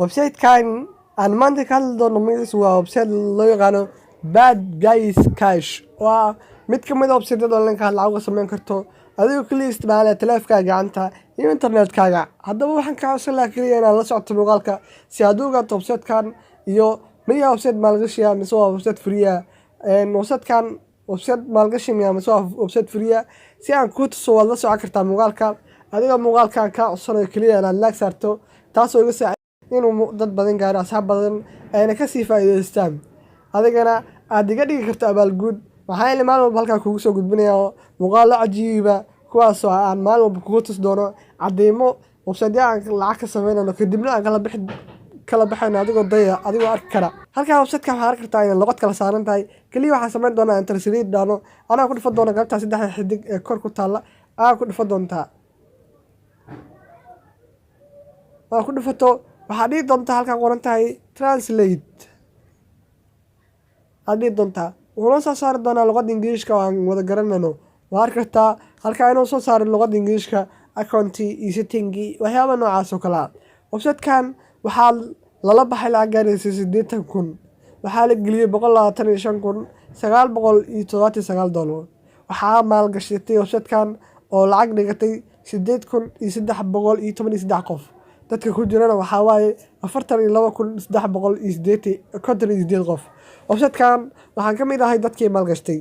website kan aan maanta ka hadli doono magaciisa waa website loo yaqaano Bad Guys Cash. waa mid ka mid ah website-yada online-ka lacag uga samayn karto adigoo kaliya isticmaalaya taleefankaaga gacanta iyo internetkaaga. Haddaba waxaan kaa codsan lahaa kaliya inaad la socoto muuqaalka si aad u ogaato website-kan iyo ma yahay website maalgashi ah mise waa website free ah. website-kan website maalgashi miyaa mise waa website free ah. Si aan kuu tuso waad la socon kartaa muuqaalka adigoo muuqaalkan kaa codsanayo kaliya inaad like saarto, taasoo iga saacidaysa inuu dad badan gaaro, asxaab badan ayna kasii faa'iidaystaan, adigana aad iga dhigi karto abaalguud. waxaa yeelay maalin walba halkaa kugu soo gudbinayaa muuqaallo cajiiba kuwaasoo aan maalin walba kugu tusi doono cadeymo website-ya aan lacag ka samaynayno kadibna aan kala baxayno adigoo arki kara. halkaa website-ka waxaad arki kartaa inay luqad kala saaran tahay. kaliya waxaan samayn doonaa in translate dhaano anaa ku dhifan doona qaybtaa saddexda xidig ee kor ku taalla aa ku dhifan doontaa. waa ku dhifato waxaad dhihi doontaa halkaa qoran tahay translate. aad dhihi doontaa wuxuuna soo saari doonaa luqadda ingiriishka oo aan wada garanayno. waa arki kartaa halkaa inuu soo saaray luqadda ingiriishka accounti iyo settingi waxyaaba noocaas oo kale ah. website-kan waxaa lala baxay lacag gaaraysa 80,000. waxaa la geliyey 125,979 waxaa maalgashatay website-kan oo lacag dhigatay 8,313 qof. dadka ku jirana waxaa waaye 42,358 qof. website-kan waxaan ka mid ahay dadkii maalgashtay.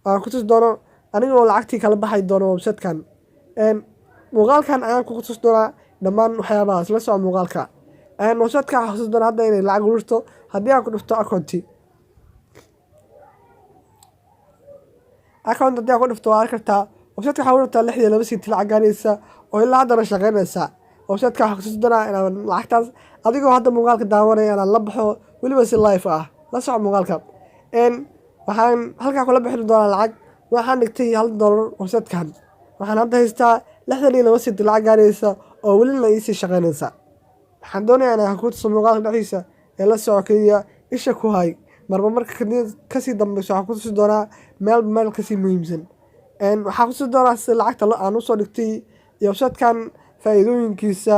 aan ku tusi doono anigoo lacagtii kala baxay doono website-kan. muuqaalkan ayaan ku tusi doonaa dhammaan waxyaabahaas. la soco muuqaalka. website-kan waxaan tusi doonaa hadda inay lacag ururto haddii aan ku dhifto accounti. haddii aan ku dhifto waa arki kartaa website-ka waxaa ururtaa 62 senti lacag gaaraysa oo ilaa haddana shaqaynaysa. website-ka waxaan kutusi doonaa inaan lacagtaas adigoo hadda muuqaalka daawanaya inaan la baxo weliba si live ah. la soco muuqaalka. waxaan halkaa kula bixin doonaa lacag. waxaan dhigtay $1 website-kan. waxaan hadda haystaa 62 senti lacag gaaraysa oo welina iisii shaqaynaysa. waxaan doonayaa inaan ku tuso muuqaalka dhexdiisa ee la soco kaliya isha ku hay. marba marka kasii dambeyso waxaan ku tusi doonaa meel kasii muhiimsan. waxaan ku tusi doonaa sida lacagta aan usoo dhigtay iyo website-kan faa'iidooyinkiisa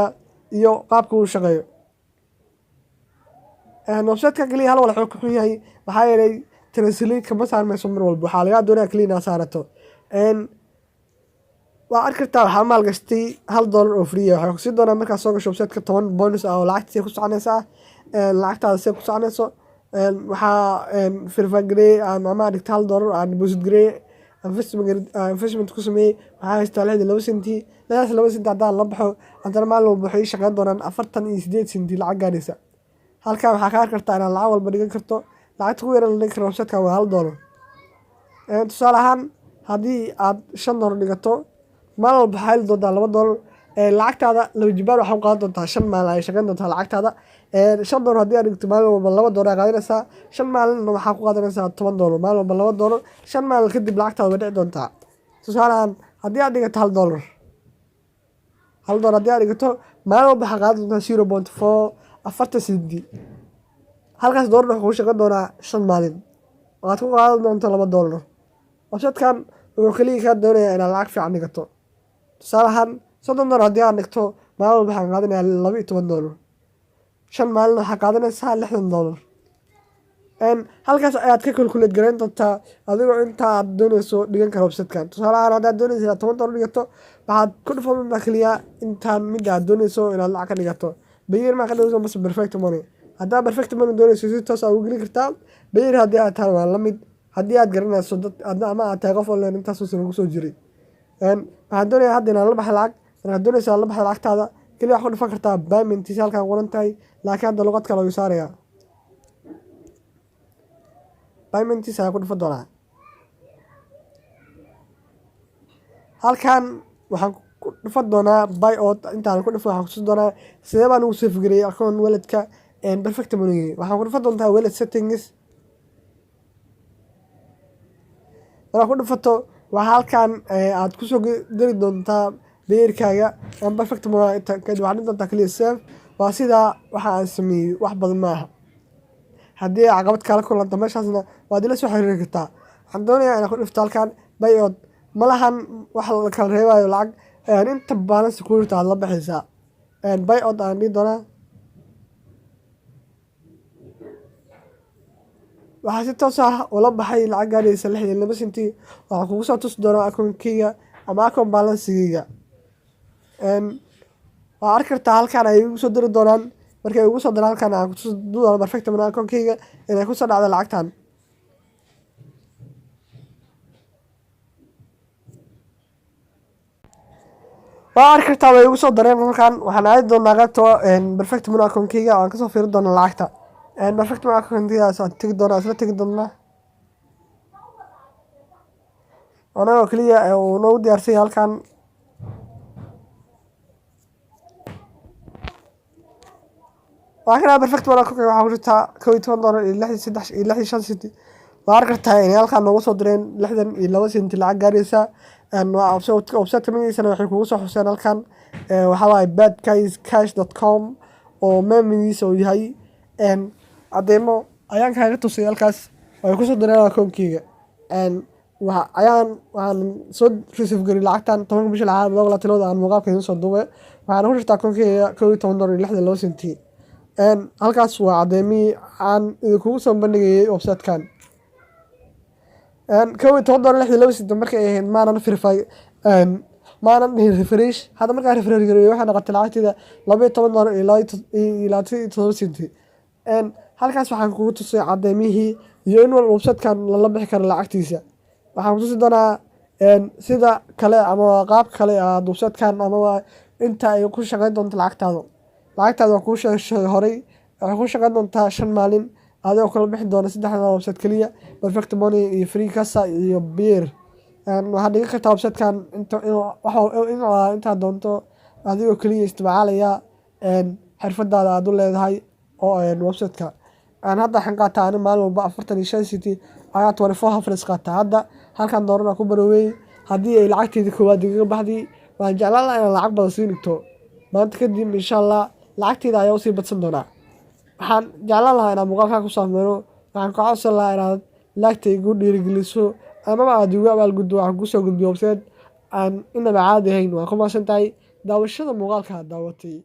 iyo qaabka uu shaqeeyo. website-kan kaliya hal walax ka xun yahay waxaa yeelay translate kama saarmayso mar walba. waxaa lagaa doonaya kaliya inaad saarato. waa arki kartaa waxaa maalgashtay $1 oo free ah. waxaan kusii doonaa markaad soo gasho website-ka 10 bonus ah oo lacagtiisa ku soconaysa lacagtaada see ku soconayso. waxaa firfagareey ama dhigta $1 aan deposit gareey investment ku sameeyey. waxaa haystaa 62 senti. 62 senti haddaan la baxo haddana maalin walba waxay ii shaqeyn doonaan 48 senti lacag gaaraysa. halkan waxaa ka arki kartaa inaad lacag walba dhigan karto. lacagta ku yaran la dhigi karo website-kan waa $1. tusaale ahaan haddii aad $5 dhigato maalin walba waxaa heli doontaa $2. lacagtaada laba jibaar waxaa u qaadan doontaa 5 maalin ay shaqeyn doontaa lacagtaada. $5 haddii aad dhigto maalin walba $2 ay qaadanaysaa. 5 maalinna waxaa ku qaadanaysaa $10 maalin walba $2. 5 maalin kadib lacagtaada way dhici doontaa. tusaale ahaan haddii aad dhigato $1 haddii aad dhigato maalin walba waxaa qaadan doontaa 0.4 senti. halkaas $1 wuxuu ku shaqeyn doonaa 5 maalin waxaad ku qaadan doontaa $2. website-kan wuxuu kaliya kaa doonayaa inaad lacag fiican dhigato. tusaale ahaan $30 haddii aad dhigto maalin walba waxaan qaadanayaa $12. 5 maalin waxaa qaadanaysaa $60. halkaas ayaad ka calculate garayn doontaa adigoo inta aad doonayso dhigan karo website-kan. tusaale ahaan haddaad doonayso inaad $10 dhigato waxaad ku dhifan doontaa kaliya intaan midda aad doonayso inaad lacag ka dhigato. bayir maa ka dhigayso mase perfect money. haddaad perfect money doonayso si toos aad ugu geli kartaa. bayir haddii aad tahay waa la mid. haddii aad garanayso dad ama aad tahay qof online intaasoo sano ugu soo jiray. waxaan doonayaa hadda inaan la baxo lacag. markaad doonayso la baxdo lacagtaada kaliya waxaad ku dhifan kartaa payment-is halkaan qoran tahay laakiin hadda luqad kale ayuu saarayaa. payment-is ayaa ku dhifan doonaa. halkaan waxaan ku dhifan doonaa buy out. intaan ku dhifan waxaan kutusi doonaa sidee baan ugu save gareeyay account wallet-ka perfect money. waxaan ku dhifan doontaa wallet settings. markaad ku dhifato waxaa halkaan aad kusoo dari doontaa bayirkaaga perfect money. kadib waxaad dhihi doontaa kaliya save. waa sidaa waxa aan sameeyey wax badan maaha. haddii caqabad kala kulanta meeshaasna waad ila soo xiriiri kartaa. waxaan doonayaa inaan ku dhifto halkaan buy out. ma lahan wax la kala reebayo lacag inta balance ku jirta aad la baxaysaa. buy out aan dhihi doonaa waxaa si toos ah ula baxay lacag gaaraysa 62 senti. Waxaan kugu soo tusi doonaa akoonkeyga ama akoon balansigeyga. waa arki kartaa halkan ay igu soo diri doonaan. Markay igu soo diraan halkan aan ku tusi doonaa perfect money akoonkeyga inay ku soo dhacdo lacagtan. waa arki kartaa way igu soo dareen halkan. waxaan aadi doonaa qaybta perfect money akoonkeyga aan kasoo fiiri doonaa lacagta. perfect money akoonkeyga aan tegi doonaa isla tegi doonaa. anagoo kaliya uu noogu diyaarsay halkan. waxaan perfect money akoonkeyga waxaa ku jirtaa $12.63 senti. waa arki kartaa inay halkan noogu soo direen 62 senti lacag gaaraysa. waa website magaciisana waxay kugu soo xuseen halkan. waxaa waaye badcash.com oo meemigiisa uu yahay cadeymo ayaan kaaga tusay halkaas ay ku soo direen akoonkeyga. waxaan soo receive garay lacagtan 10 bisha lacag aan muuqaalka idin soo duubay. waxaan ku jirtaa akoonkeyga $12.62 senti. halkaas waa cadeymihii aan idinkugu soo bandhigayay website-kan. $12.62 senti markay ahayd maanan verify maanan refresh. hadda markaan refresh gareeyay waxay noqotay lacagteeda $12.27 senti. halkaas waxaan kugu tusay cadeymihii iyo in website-kan lala bixi karo lacagtiisa. waxaan ku tusi doonaa sida kale ama qaab kale aad website-kan ama inta ay ku shaqeyn doonto lacagtaada. lacagtaada waa kuu sheegay horey waxay ku shaqeyn doontaa 5 maalin adigoo kala bixi doona 3 website kaliya perfect money iyo free kasa iyo beer. waxaad dhigan kartaa website-kan intaa doonto adigoo kaliya isticmaalaya xirfadaada aad u leedahay oo website-ka. hadda waxaan qaataa ani maalin walba 45 senti ayaa 24 hours qaataa. hadda halkan doorana ku baroweey haddii ay lacagteeda koowaad igaga baxday waan jeclaan lahaa inaan lacag badan sii dhigto maanta kadib insha allah lacagteeda ayaa usii badsan doonaa. waxaan jeclaan lahaa inaan muuqaalkaa ku saameyno. waxaan ka codsan lahaa inaad laagta igu dhiirigeliso amaba aad igu abaalguddo. waxaan kusoo gudbiyo website aan inaba caadi ahayn. waan ku mahadsan tahay daawashada muuqaalka aad daawatay.